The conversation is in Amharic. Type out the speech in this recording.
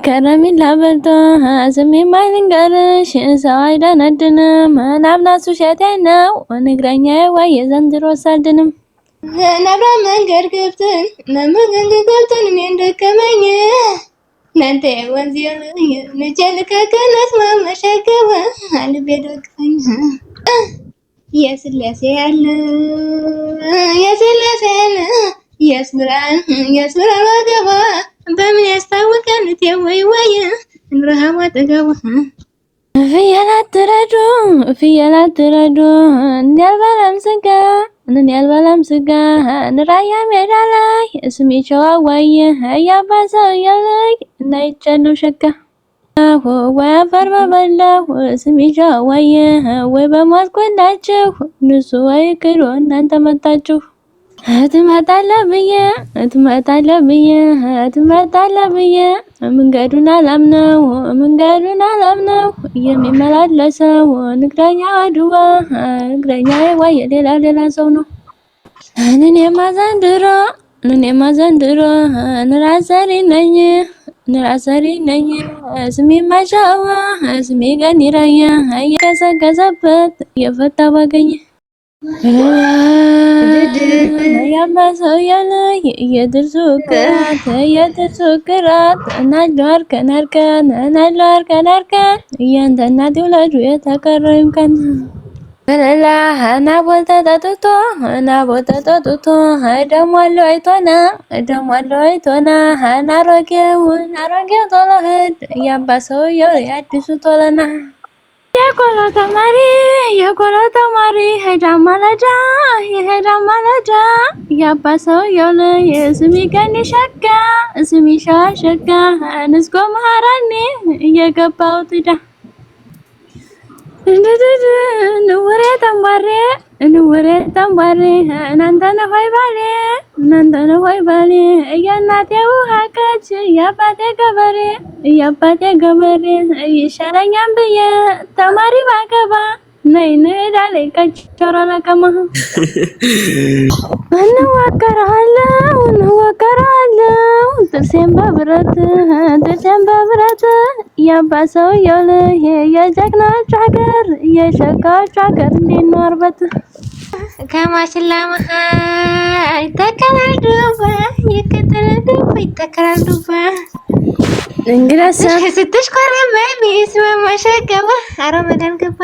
ከረሜላ በልቶ ስሜ ማልንገርሽ ሰው አይደነድንም ናብናሱ ሸቴ ነው ንግረኛ ወይ የዘንድሮ ሳልድንም ነብራ መንገድ ገብተን እኔ እንደከመኝ እናንተ ወንዝ የለኝ ንጀል ከገነት መመሸገበ አልቤ ደግፈኝ የስላሴ ያለ የስላሴ ያለ የስብራን ወገባ በምን ያስታውቃል ወይ እንረሃዋ ጠገባ ፍየላት ትረዱ ያልበላም ስጋ ንራያ ሜዳ ላይ ስሜ ሸዋዋየ ያባሰው ያለይ እንዳይቻለው ሸጋ ወይ አፈር በበላው ስሜ ሸዋዋየ ወይ በማስቆላችሁ ንሱ ወይ ክዶ እናንተ መጣችሁ ትመጣለህ ብዬ መንገዱን አላምነው የሚመላለሰው ንግረኛ አድዋ ወይ ሌላ ሰው ነው። እኔማ ዘንድሮ ንራሰሪ ነኝ ስሜ ማሻዋ ስሜ ገኒራያ እየገሰገሰበት የፈታ ባገኘ ያባሰው ያለ የድርሱ ቅራት ናድዋር ከናርከን እያንተ እናት ውላጁ የተቀረው ይምከን በለላ ናቦል ተጠጥቶ ደሞ አለው አይቶና ናሮጌው ቶሎ ሄድ ያባሰው የአዲሱ ቶለና የቆሎ ተማሪ ሄዳ ማለዳ ያባሰው የለ የስሚ ቀን ሸጋ ስሚ ሸጋ ንስጎ መሃራኔ እየገባው ትዳ ንወሬ ተንባሬ እናንተ ነው ሆይ ባሌ የእናቴ ውሃ ቀች የአባቴ ገበሬ ይሻለኛል ብዬ ተማሪ ባገባ ነይ እንሄዳለን ከቸራ ለቀማ እንዋቀራለሁ ጥርሴን በብረት ያባሰው የለ የጀግናች ሀገር የሸጋች ሀገር እንዴት ነው አርበት ከማሽላ መሀል ይተከላልዱባ እንግዲህ ስትሽኮረመሚ ስመማሸገባ አረመዳን ገባ